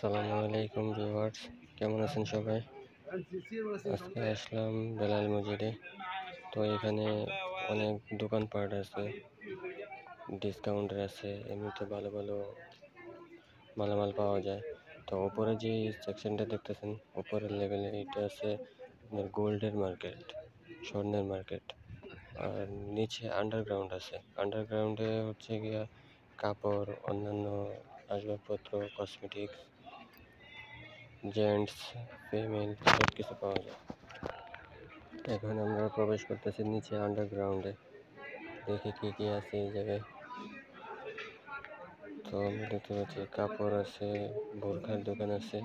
আসসালামু আলাইকুম ভিউয়ার্স, কেমন আছেন সবাই? আজকে আসলাম বেলাল মসজিদে। তো এখানে অনেক দোকানপাট আছে, ডিসকাউন্টের আছে, এমনিতে ভালো ভালো মালামাল পাওয়া যায়। তো উপরে যে সেকশনটা দেখতেছেন উপরের লেভেলে, এটা আছে আপনার গোল্ডের মার্কেট, স্বর্ণের মার্কেট। আর নিচে আন্ডারগ্রাউন্ড আছে। আন্ডারগ্রাউন্ডে হচ্ছে গিয়া কাপড়, অন্যান্য আসবাবপত্র, কসমেটিক্স, জেন্টস, ফিমেল সব কিছু পাওয়া যায়। এখন আমরা প্রবেশ করতেছি নিচে আন্ডারগ্রাউন্ডে, দেখি কি কি আছে এই জায়গায়। তো আমরা দেখতে পাচ্ছি কাপড় আছে, বোরখার দোকান আছে,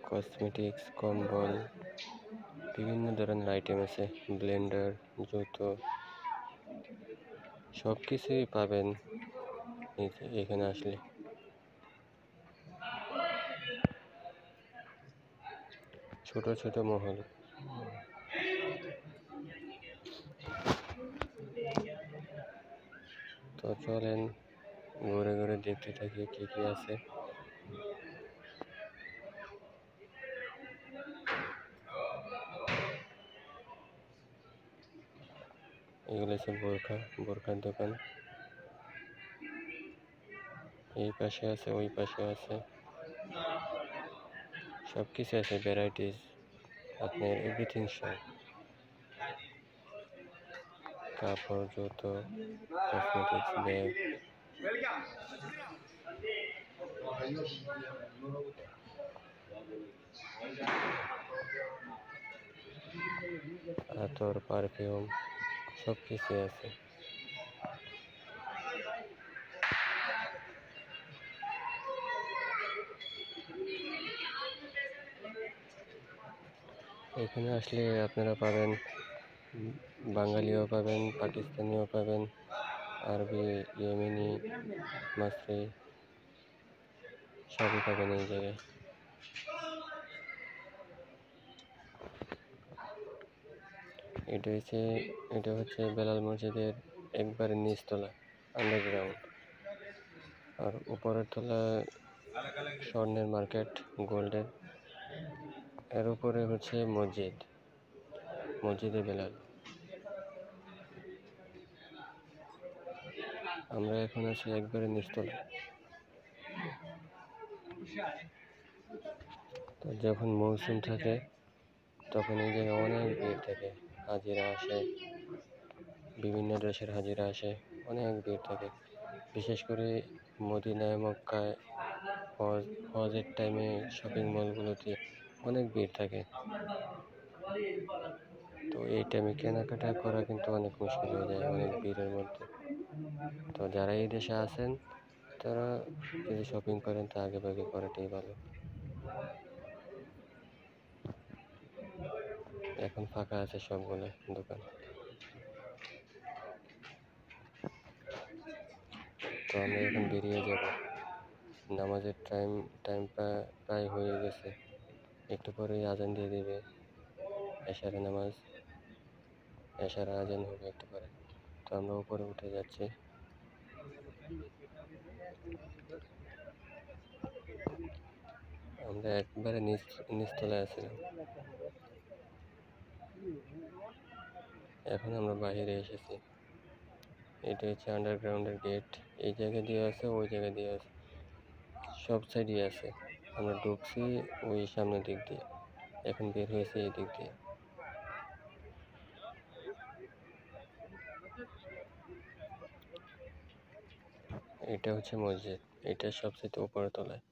কসমেটিক্স, কম্বল, বিভিন্ন ধরনের আইটেম আছে, ব্লেন্ডার, জুতো, সব কিছুই পাবেন এখানে আসলে। ছোট ছোট মহল। তো চলেন ঘুরে ঘুরে দেখতে থাকি কি কি আছে। এগুলো হচ্ছে বোরখার দোকান। এই পাশে আছে, ওই পাশে আছে, সব কিছু আছে, ভ্যারাইটিস, আপনার এভরিথিং সব, কাপড়, জুতো, কসমেটিক্স, ব্যাগ। আতর, পারফিউম, সব কিছু আছে। এখানে আসলে আপনারা পাবেন বাঙালিও পাবেন, পাকিস্তানিও পাবেন, আরবি, ইয়েমেনি, মাসরি, সবই পাবেন এই জায়গায়। এটা হচ্ছে বেলাল মসজিদের একবারে নিচতলা, আন্ডারগ্রাউন্ড। আর উপরের তলা স্বর্ণের মার্কেট, গোল্ডের। এর উপরে হচ্ছে মসজিদে বেলাল। আমরা এখন আছি একবারে নিচতলা। তো যখন মৌসুম থাকে তখন এই জায়গায় অনেক ভিড় থাকে, হাজিরা আসে, বিভিন্ন দেশের হাজিরা আসে, অনেক ভিড় থাকে। বিশেষ করে মদিনায়, মক্কায়, হজের টাইমে শপিং মলগুলোতে অনেক ভিড় থাকে। তো এই টাইমে কেনাকাটা করা কিন্তু অনেক মুশকিল হয়ে যায় অনেক ভিড়ের মধ্যে। তো যারা এই দেশে আছেন তারা যদি শপিং করেন তা আগে ভাগে করাটাই ভালো। এখন ফাঁকা আছে সবগুলো দোকান। তো আমরা এখন বেরিয়ে যাব, নামাজের টাইম প্রায় হয়ে গেছে, একটু পরেই আজান দিয়ে দিবে, এশার আজান হবে একটু পরে। তো আমরা উপরে উঠে যাচ্ছি। আমরা একবারে নিচতলায় আছিলাম, এখন আমরা বাইরে এসেছি। এটা হচ্ছে আন্ডারগ্রাউন্ডের গেট, এই জায়গা দিয়ে আছে, ওই জায়গা দিয়ে আছে, সব সাইডই আছে। আমরা ঢুকছি ওই সামনের দিক দিয়ে, এখন বের হয়েছে এই দিক দিয়ে। এটা হচ্ছে মসজিদ, এটা সবচেয়ে উপরের তলায়।